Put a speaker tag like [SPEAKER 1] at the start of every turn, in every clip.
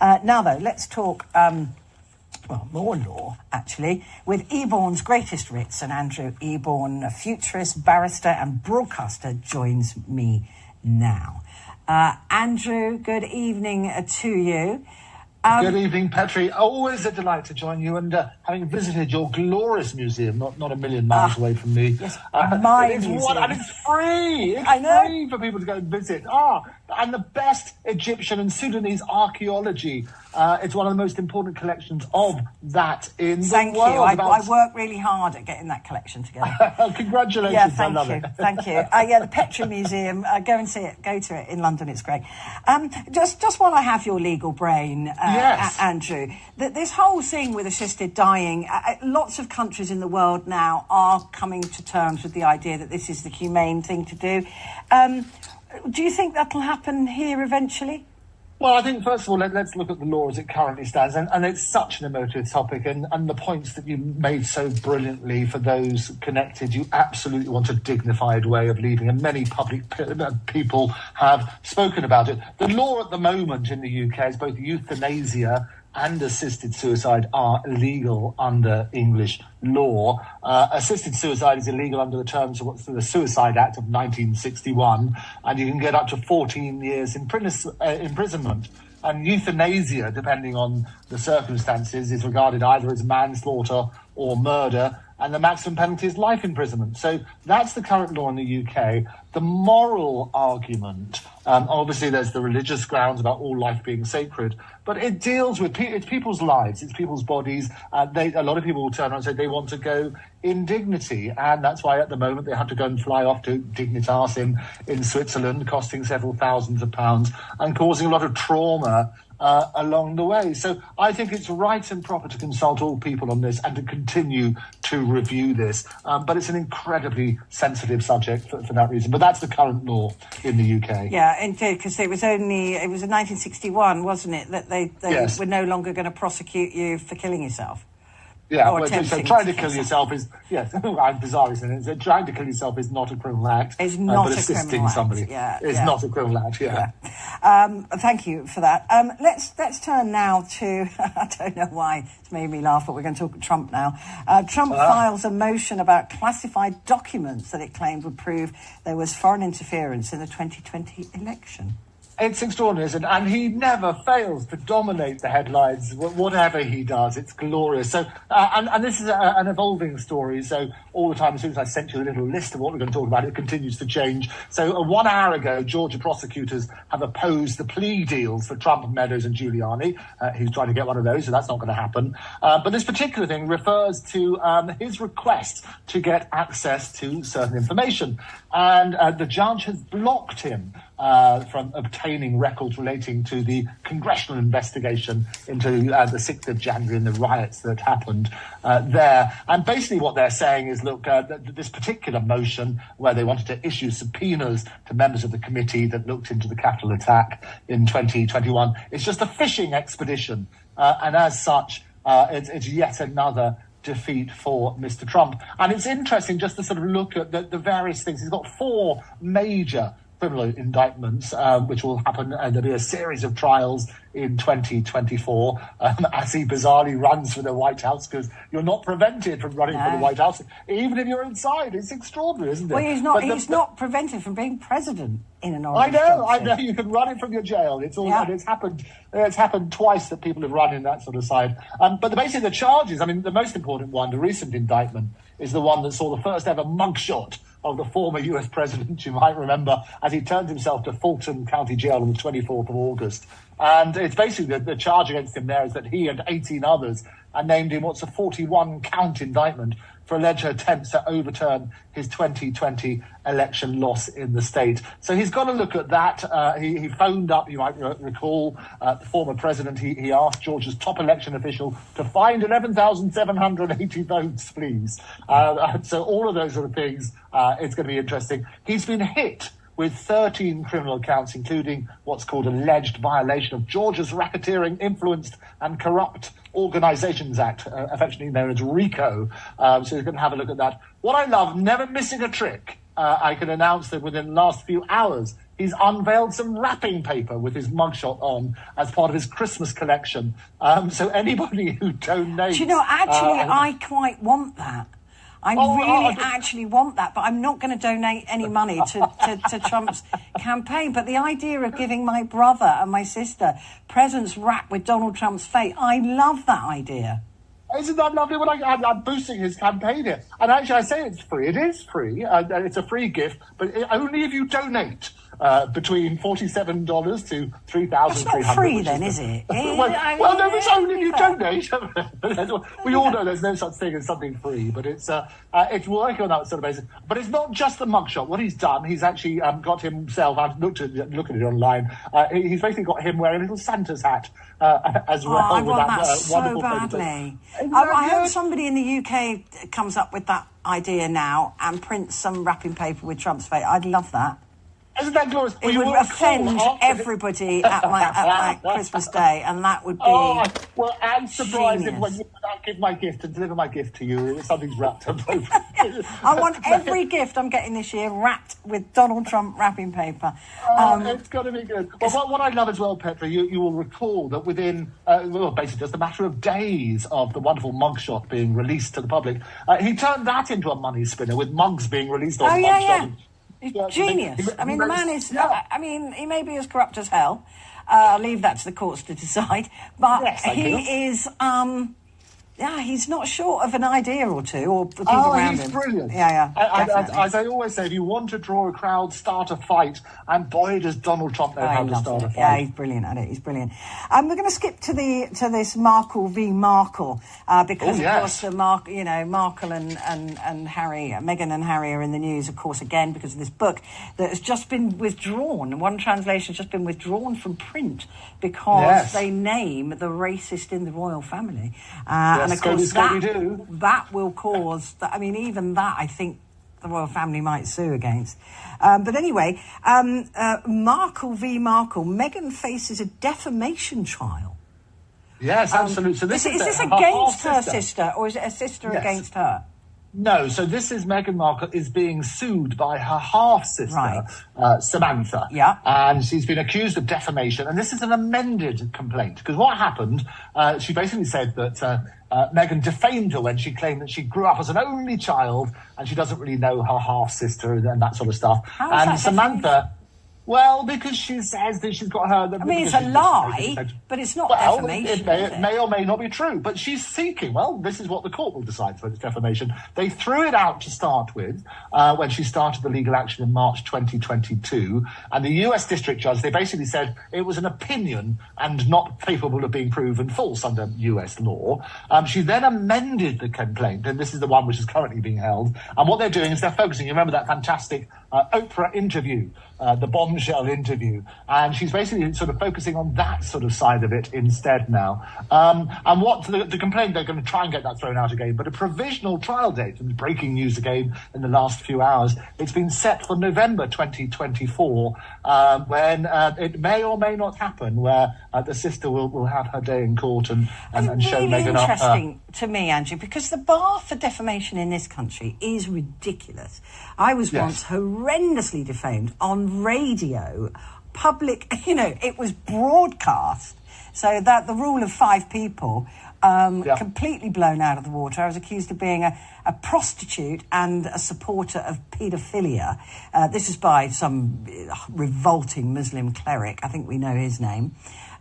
[SPEAKER 1] Now, though, let's talk, more law, actually, with Eborn's greatest wits. And Andrew Eborn, a futurist, barrister and broadcaster, joins me now. Andrew, good evening to you.
[SPEAKER 2] Good evening, Petrie. Always a delight to join you, and having visited your glorious museum, not a million miles away from me.
[SPEAKER 1] Yes, my museum.
[SPEAKER 2] And it's free. It's free for people to go and visit. And the best Egyptian and Sudanese archaeology. It's one of the most important collections of that in the world.
[SPEAKER 1] Thank you. I worked really hard at getting that collection together.
[SPEAKER 2] Congratulations.
[SPEAKER 1] Yeah, thank
[SPEAKER 2] I love
[SPEAKER 1] you.
[SPEAKER 2] it.
[SPEAKER 1] Thank you. The Petrie Museum, go and see it. Go to it in London. It's great. Just while I have your legal brain,
[SPEAKER 2] yes.
[SPEAKER 1] Andrew, this whole thing with assisted dying, lots of countries in the world now are coming to terms with the idea that this is the humane thing to do. Do you think that'll happen here eventually?
[SPEAKER 2] Well, I think, first of all, let's look at the law as it currently stands. And it's such an emotive topic. And the points that you made so brilliantly for those connected, you absolutely want a dignified way of leaving. And many public people have spoken about it. The law at the moment in the UK is both euthanasia and assisted suicide are illegal under English law. Assisted suicide is illegal under the terms of the Suicide Act of 1961, and you can get up to 14 years imprisonment. And euthanasia, depending on the circumstances, is regarded either as manslaughter or murder, and the maximum penalty is life imprisonment. So that's the current law in the UK. The moral argument, obviously there's the religious grounds about all life being sacred, but it deals with it's people's lives, it's people's bodies. A lot of people will turn around and say they want to go in dignity, and that's why at the moment they have to go and fly off to Dignitas in Switzerland, costing several thousands of pounds and causing a lot of trauma along the way. So I think it's right and proper to consult all people on this and to continue to review this. But it's an incredibly sensitive subject for that reason. But that's the current law in the UK.
[SPEAKER 1] Yeah, indeed, because it was in 1961, wasn't it, that they
[SPEAKER 2] yes.
[SPEAKER 1] were no longer going to prosecute you for killing yourself.
[SPEAKER 2] Yeah, so trying to kill yourself is, yes, I'm bizarre, isn't it? So trying to kill yourself is not a criminal act.
[SPEAKER 1] It's not
[SPEAKER 2] but
[SPEAKER 1] a
[SPEAKER 2] assisting
[SPEAKER 1] criminal
[SPEAKER 2] somebody
[SPEAKER 1] act.
[SPEAKER 2] is not a criminal act,
[SPEAKER 1] Thank you for that. Let's turn now to, I don't know why it's made me laugh, but we're going to talk Trump now. Trump files a motion about classified documents that it claimed would prove there was foreign interference in the 2020 election.
[SPEAKER 2] It's extraordinary, isn't it? And he never fails to dominate the headlines, whatever he does. It's glorious. So, and this is an evolving story. So all the time, as soon as I sent you a little list of what we're going to talk about, it continues to change. So 1 hour ago, Georgia prosecutors have opposed the plea deals for Trump, Meadows and Giuliani. He's trying to get one of those, so that's not going to happen. But this particular thing refers to his request to get access to certain information. And the judge has blocked him from obtaining records relating to the congressional investigation into the 6th of January and the riots that happened there. And basically what they're saying is, look, this particular motion where they wanted to issue subpoenas to members of the committee that looked into the Capitol attack in 2021 is just a fishing expedition. And as such, it's yet another defeat for Mr. Trump. And it's interesting just to sort of look at the various things. He's got 4 major criminal indictments, which will happen, and there'll be a series of trials in 2024, as he bizarrely runs for the White House, because you're not prevented from running for the White House, even if you're inside. It's extraordinary, isn't it?
[SPEAKER 1] Well, he's not prevented from being president in an orange jumpsuit.
[SPEAKER 2] I know. You can run it from your jail. It's happened twice that people have run in that sort of side. But basically the charges, I mean, the most important one, the recent indictment, is the one that saw the first ever mugshot of the former US president, you might remember, as he turned himself to Fulton County Jail on the 24th of August. And it's basically the charge against him there is that he and 18 others are named in what's a 41-count indictment for alleged attempts to overturn his 2020 election loss in the state. So he's got to look at that. He phoned up, you might recall, the former president. He asked Georgia's top election official to find 11,780 votes, please. So all of those sort of things, it's going to be interesting. He's been hit with 13 criminal counts, including what's called alleged violation of Georgia's Racketeering, Influenced and Corrupt Organizations Act, affectionately known as RICO. So you can have a look at that. What I love, never missing a trick. I can announce that within the last few hours, he's unveiled some wrapping paper with his mugshot on as part of his Christmas collection. So anybody who donates...
[SPEAKER 1] Do you know, actually, I quite want that. I actually want that, but I'm not going to donate any money to Trump's campaign. But the idea of giving my brother and my sister presents wrapped with Donald Trump's face, I love that idea.
[SPEAKER 2] Isn't that lovely? Well, I'm boosting his campaign here. And actually, I say it's free. It is free. It's a free gift, but only if you donate between $47 to $3,300.
[SPEAKER 1] It's not free then, is it?
[SPEAKER 2] Well, no, it's only if you donate. We all know there's no such thing as something free, but it's working on that sort of basis. But it's not just the mugshot. What he's done, he's actually got himself, I've looked at it online, he's basically got him wearing a little Santa's hat as well.
[SPEAKER 1] I want
[SPEAKER 2] that
[SPEAKER 1] so badly. I hope somebody in the UK comes up with that idea now and prints some wrapping paper with Trump's face. I'd love that.
[SPEAKER 2] Isn't that glorious?
[SPEAKER 1] It would offend everybody at my Christmas Day, and that would be
[SPEAKER 2] well, I'm surprised if when I give my gift and deliver my gift to you, something's wrapped up.
[SPEAKER 1] I want every gift I'm getting this year wrapped with Donald Trump wrapping paper.
[SPEAKER 2] It's got to be good. Well, what I love as well, Petrie, you will recall that within, basically just a matter of days of the wonderful mugshot being released to the public, he turned that into a money spinner with mugs being released on mugshot.
[SPEAKER 1] Yeah. He's genius. I mean, the man is... Yeah. I mean, he may be as corrupt as hell. I'll leave that to the courts to decide. But he is... he's not short of an idea or two, or the people around him.
[SPEAKER 2] He's brilliant.
[SPEAKER 1] Yeah,
[SPEAKER 2] as I always say, if you want to draw a crowd, start a fight, and boy, does Donald Trump know how to start a fight.
[SPEAKER 1] Yeah, he's brilliant at it. He's brilliant. We're going to skip to this Markle V Markle because of course the Markle and Harry, Meghan and Harry are in the news, of course, again because of this book that has just been withdrawn. One translation has just been withdrawn from print because they name the racist in the royal family. And of course, that will cause... even that, I think, the royal family might sue against. But anyway, Markle v Markle, Meghan faces a defamation trial.
[SPEAKER 2] Yes, absolutely. So
[SPEAKER 1] is this against her sister, or is it a sister against her?
[SPEAKER 2] No, so this is Meghan Markle is being sued by her half-sister, Samantha.
[SPEAKER 1] Yeah.
[SPEAKER 2] And she's been accused of defamation. And this is an amended complaint. Because what happened, she basically said that Meghan defamed her when she claimed that she grew up as an only child and she doesn't really know her half-sister and that sort of stuff.
[SPEAKER 1] How is that
[SPEAKER 2] Samantha... Well, because she says that she's got her...
[SPEAKER 1] it's a lie, but it's not defamation.
[SPEAKER 2] It may or may not be true, but she's seeking... Well, this is what the court will decide whether it's defamation. They threw it out to start with when she started the legal action in March 2022, and the US district judge, they basically said it was an opinion and not capable of being proven false under US law. She then amended the complaint, and this is the one which is currently being held, and what they're doing is they're focusing... You remember that fantastic Oprah interview, the bombshell interview, and she's basically sort of focusing on that sort of side of it instead now. And what the complaint, they're going to try and get that thrown out again, but a provisional trial date, and breaking news again in the last few hours, it's been set for November 2024, when it may or may not happen, where the sister will have her day in court and show Meghan up.
[SPEAKER 1] It's really interesting to me, Andrew, because the bar for defamation in this country is ridiculous. I was once horrendously defamed on radio, public, it was broadcast. So that the rule of 5 people, completely blown out of the water. I was accused of being a prostitute and a supporter of paedophilia. This is by some revolting Muslim cleric. I think we know his name,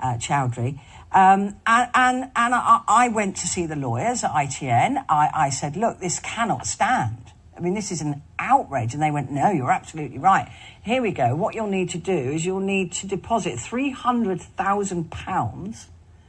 [SPEAKER 1] Chowdhury. And I went to see the lawyers at ITN. I said, look, this cannot stand. This is an outrage. And they went, no, you're absolutely right. Here we go. What you'll need to do is you'll need to deposit £300,000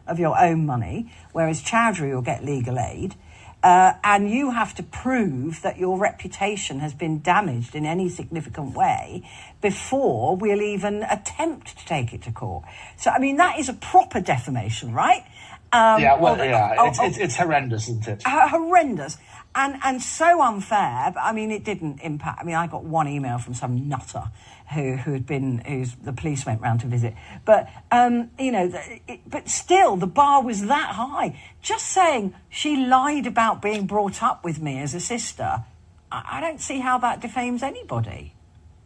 [SPEAKER 1] of your own money, whereas Chowdhury will get legal aid. And you have to prove that your reputation has been damaged in any significant way before we'll even attempt to take it to court. So, that is a proper defamation, right?
[SPEAKER 2] It's horrendous, isn't it?
[SPEAKER 1] Horrendous. And so unfair, but it didn't impact. I got one email from some nutter who's the police went round to visit. But, but still, the bar was that high. Just saying she lied about being brought up with me as a sister, I don't see how that defames anybody.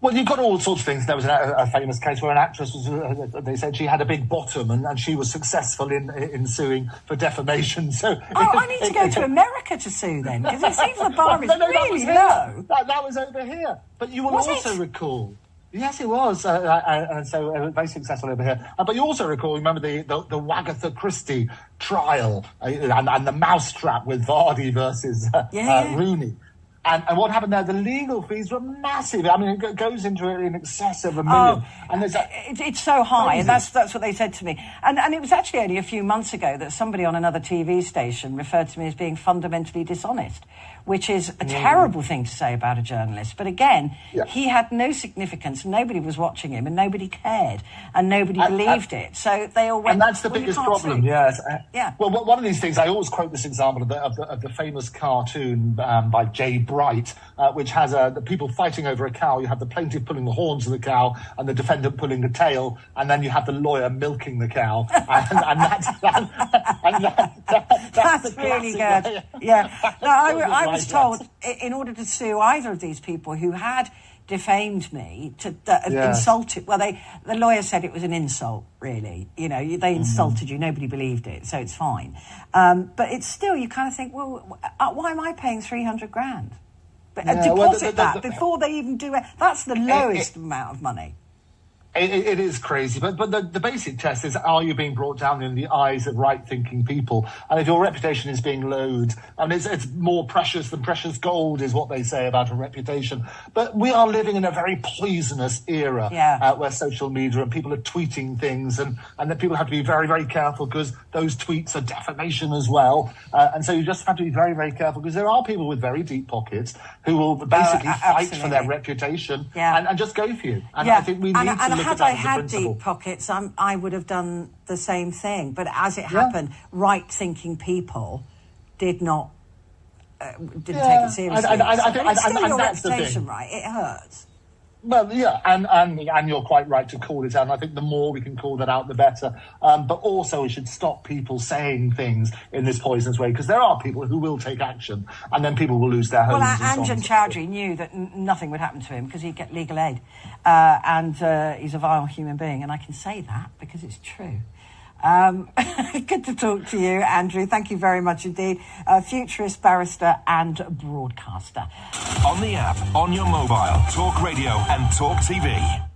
[SPEAKER 2] Well, you've got all sorts of things. There was a famous case where an actress was, they said she had a big bottom and she was successful in suing for defamation. So
[SPEAKER 1] I need to go to America to sue then, because it seems the bar is really low.
[SPEAKER 2] That was over here. But you will also recall... Yes, it was. And so very successful over here. But you also remember the Wagatha Christie trial and the mousetrap with Vardy versus Rooney. And what happened there, the legal fees were massive. I mean, it goes into in excess of $1 million. And
[SPEAKER 1] it's so high, and that's what they said to me. And it was actually only a few months ago that somebody on another TV station referred to me as being fundamentally dishonest, which is a terrible thing to say about a journalist. But again, he had no significance. Nobody was watching him, and nobody cared, and nobody believed it. So they all went...
[SPEAKER 2] And that's the biggest problem, yes.
[SPEAKER 1] Yeah.
[SPEAKER 2] Well, one of these things, I always quote this example of the famous cartoon by Jay Bright, which has the people fighting over a cow. You have the plaintiff pulling the horns of the cow and the defendant pulling the tail, and then you have the lawyer milking the cow.
[SPEAKER 1] That's really good. Yeah. No, I was told in order to sue either of these people who had defamed me, insulted... Well, the lawyer said it was an insult, really. You know, they insulted you. Nobody believed it, so it's fine. But it's still, you kind of think, well, why am I paying $300,000? But deposit that before they even do it. That's the lowest amount of money.
[SPEAKER 2] It is crazy, but the basic test is, are you being brought down in the eyes of right-thinking people? And if your reputation is being lowered, and it's more precious than precious gold is what they say about a reputation. But we are living in a very poisonous era where social media and people are tweeting things, and that people have to be very, very careful because those tweets are defamation as well. And so you just have to be very, very careful because there are people with very deep pockets who will basically fight for their reputation and just go for you. And I think we need to
[SPEAKER 1] had I had deep pockets, I would have done the same thing. But as it happened, right-thinking people didn't take it seriously. It's still your reputation, right? It hurts.
[SPEAKER 2] Well, yeah, and you're quite right to call it out. And I think the more we can call that out, the better. But also we should stop people saying things in this poisonous way, because there are people who will take action, and then people will lose their homes.
[SPEAKER 1] Well, Anjan Chowdhury knew that nothing would happen to him because he'd get legal aid. And he's a vile human being, and I can say that because it's true. Good to talk to you, Andrew. Thank you very much indeed. Futurist, barrister and broadcaster.
[SPEAKER 3] On the app, on your mobile, Talk Radio and Talk TV.